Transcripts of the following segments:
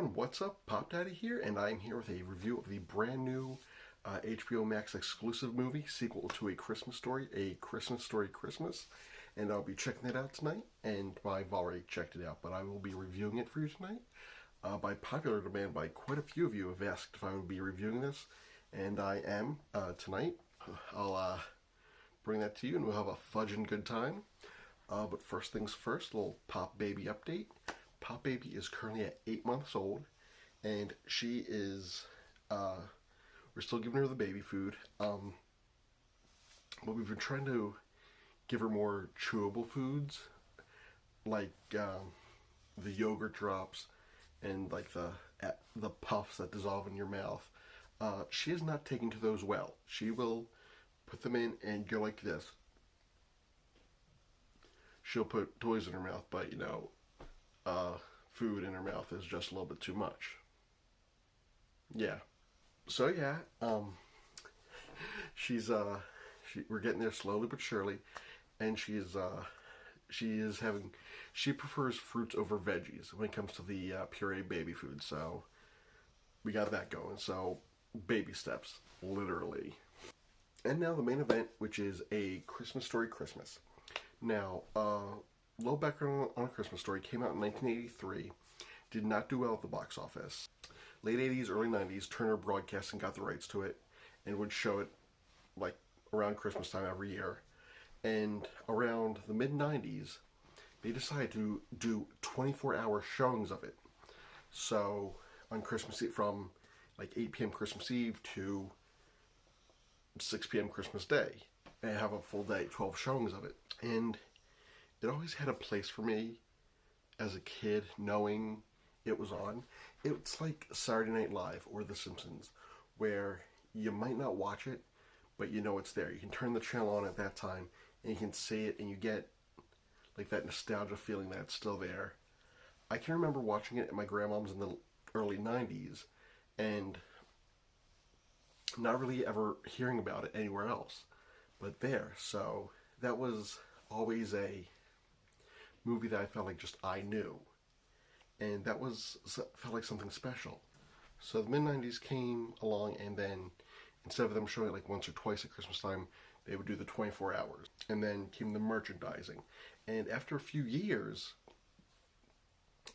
everyone, what's up? Pop Daddy here, and I'm here with a review of the brand new HBO Max exclusive movie, sequel to A Christmas Story, A Christmas Story Christmas, and I'll be checking it out tonight, and I've already checked it out, but I will be reviewing it for you tonight. By popular demand, by quite a few of you have asked if I would be reviewing this, and I am tonight. I'll bring that to you, and we'll have a fudge and good time. But first things first, a little Pop Baby update. Pop Baby is currently at 8 months old, and she is, we're still giving her the baby food, but we've been trying to give her more chewable foods, like the yogurt drops and like the puffs that dissolve in your mouth. She is not taking to those well. She will put them in and go like this. She'll put toys in her mouth, but food in her mouth is just a little bit too much. Yeah. So yeah, we're getting there slowly but surely, and she prefers fruits over veggies when it comes to the pureed baby food. So we got that going. So baby steps, literally. And now the main event, which is A Christmas Story Christmas. Now, little background on A Christmas Story came out in 1983, did not do well at the box office. Late 80s, early 90s, Turner Broadcasting got the rights to it and would show it like around Christmas time every year. And around the mid 90s, they decided to do 24-hour showings of it. So on Christmas Eve, from like 8 p.m. Christmas Eve to 6 p.m. Christmas Day, they have a full day, 12 showings of it. And it always had a place for me as a kid, knowing it was on. It's like Saturday Night Live or The Simpsons, where you might not watch it, but you know it's there. You can turn the channel on at that time, and you can see it, and you get like that nostalgia feeling that it's still there. I can remember watching it at my grandmom's in the early 90s, and not really ever hearing about it anywhere else but there. So that was always a movie that I felt like just I knew, and that felt like something special. So the mid-90s came along, and then instead of them showing it like once or twice at Christmas time, they would do the 24 hours. And then came the merchandising, and after a few years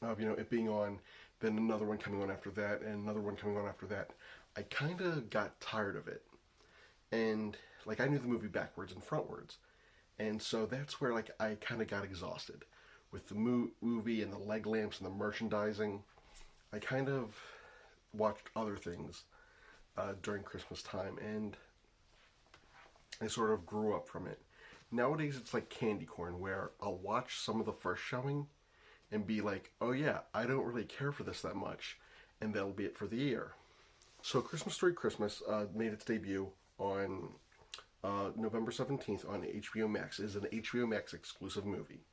of it being on, then another one coming on after that, and another one coming on after that, I kind of got tired of it. And like I knew the movie backwards and frontwards, and so that's where like I kind of got exhausted with the movie and the leg lamps and the merchandising. I kind of watched other things during Christmas time, and I sort of grew up from it. Nowadays it's like candy corn, where I'll watch some of the first showing and be like, oh yeah, I don't really care for this that much, and that'll be it for the year. So Christmas Story Christmas made its debut on November 17th on HBO Max. It is an HBO Max exclusive movie.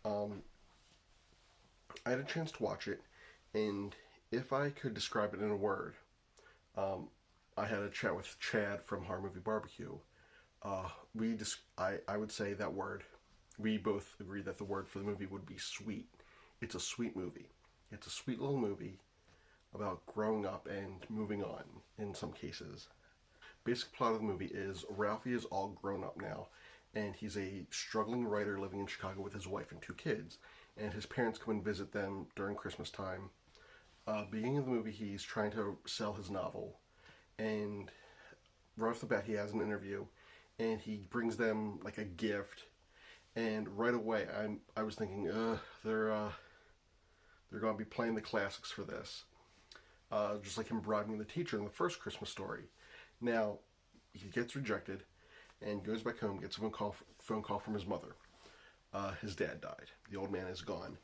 I had a chance to watch it, and if I could describe it in a word, I had a chat with Chad from Horror Movie Barbecue. I would say that word. We both agreed that the word for the movie would be sweet. It's a sweet movie. It's a sweet little movie about growing up and moving on in some cases. Basic plot of the movie is Ralphie is all grown up now, and he's a struggling writer living in Chicago with his wife and 2 kids, and his parents come and visit them during Christmas time. Beginning of the movie, he's trying to sell his novel, and right off the bat he has an interview, and he brings them like a gift, and right away I was thinking, they're going to be playing the classics for this, just like him bribing the teacher in the first Christmas Story. Now, he gets rejected and goes back home, gets a phone call from his mother. His dad died. The old man is gone.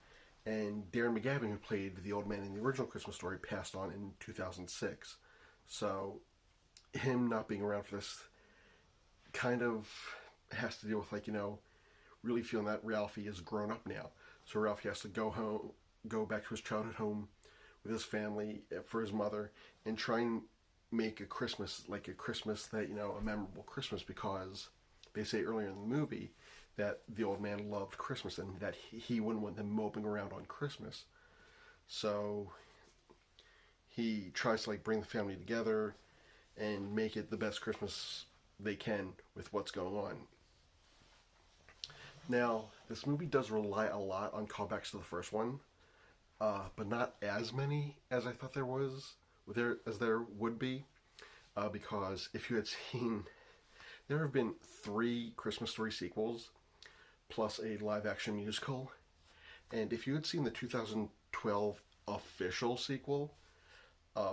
And Darren McGavin, who played the old man in the original Christmas Story, passed on in 2006. So, him not being around for this kind of has to deal with, really feeling that Ralphie is grown up now. So Ralphie has to go back to his childhood home with his family for his mother, and try and make a Christmas like a Christmas that, a memorable Christmas, because they say earlier in the movie that the old man loved Christmas and that he wouldn't want them moping around on Christmas. So he tries to like bring the family together and make it the best Christmas they can with what's going on. Now, this movie does rely a lot on callbacks to the first one, but not as many as I thought there would be, because if you had seen, there have been 3 Christmas Story sequels plus a live-action musical, and if you had seen the 2012 official sequel,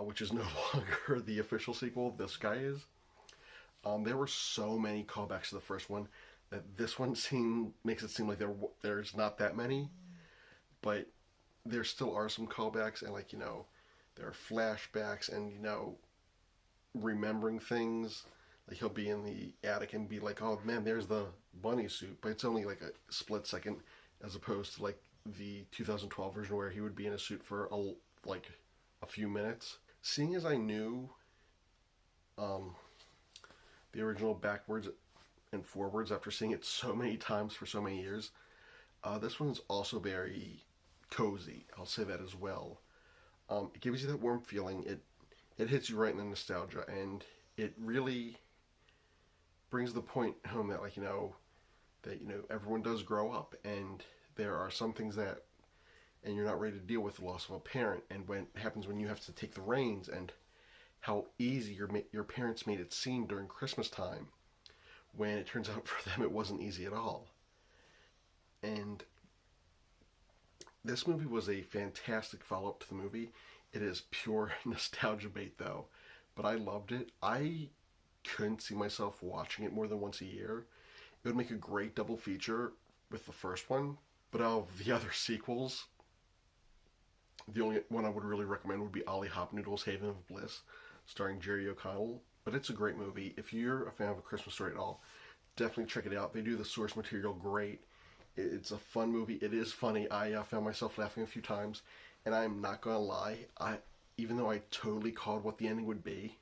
which is no longer the official sequel, this guy is, there were so many callbacks to the first one that this one makes it seem like there's not that many, but there still are some callbacks, and like, there are flashbacks and, remembering things. Like, he'll be in the attic and be like, oh man, there's the bunny suit, but it's only like a split second, as opposed to like the 2012 version where he would be in a suit for a few minutes. Seeing as I knew the original backwards and forwards after seeing it so many times for so many years, this one's also very cozy. I'll say that as well. It gives you that warm feeling. It hits you right in the nostalgia, and it really brings the point home that everyone does grow up, and there are some things and you're not ready to deal with the loss of a parent, and when it happens when you have to take the reins, and how easy your parents made it seem during Christmas time, when it turns out for them it wasn't easy at all. And this movie was a fantastic follow-up to the movie. It is pure nostalgia bait though, but I loved it. I couldn't see myself watching it more than once a year. It would make a great double feature with the first one, but out of the other sequels, the only one I would really recommend would be Ollie Hopnoodle's Haven of Bliss, starring Jerry O'Connell. But it's a great movie. If you're a fan of A Christmas Story at all, definitely check it out. They do the source material great. It's a fun movie. It is funny. I found myself laughing a few times, and I'm not gonna lie. Even though I totally called what the ending would be,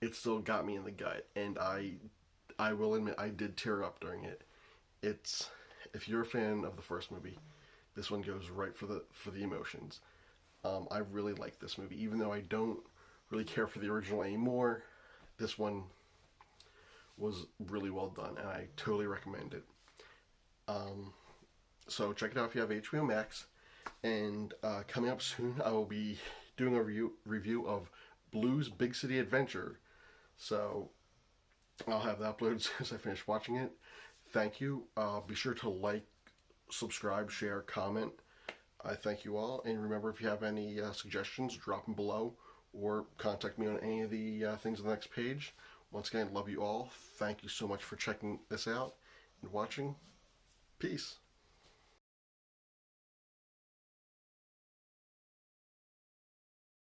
it still got me in the gut, and I will admit I did tear up during it. If you're a fan of the first movie, this one goes right for the emotions. I really like this movie, even though I don't really care for the original anymore. This one was really well done, and I totally recommend it. So check it out if you have HBO Max. And coming up soon, I will be doing a review of Blue's Big City Adventure. So I'll have that uploaded as soon as I finish watching it. Thank you. Be sure to like, subscribe, share, comment. I thank you all. And remember, if you have any suggestions, drop them below, or contact me on any of the things on the next page. Once again, love you all. Thank you so much for checking this out and watching. Peace.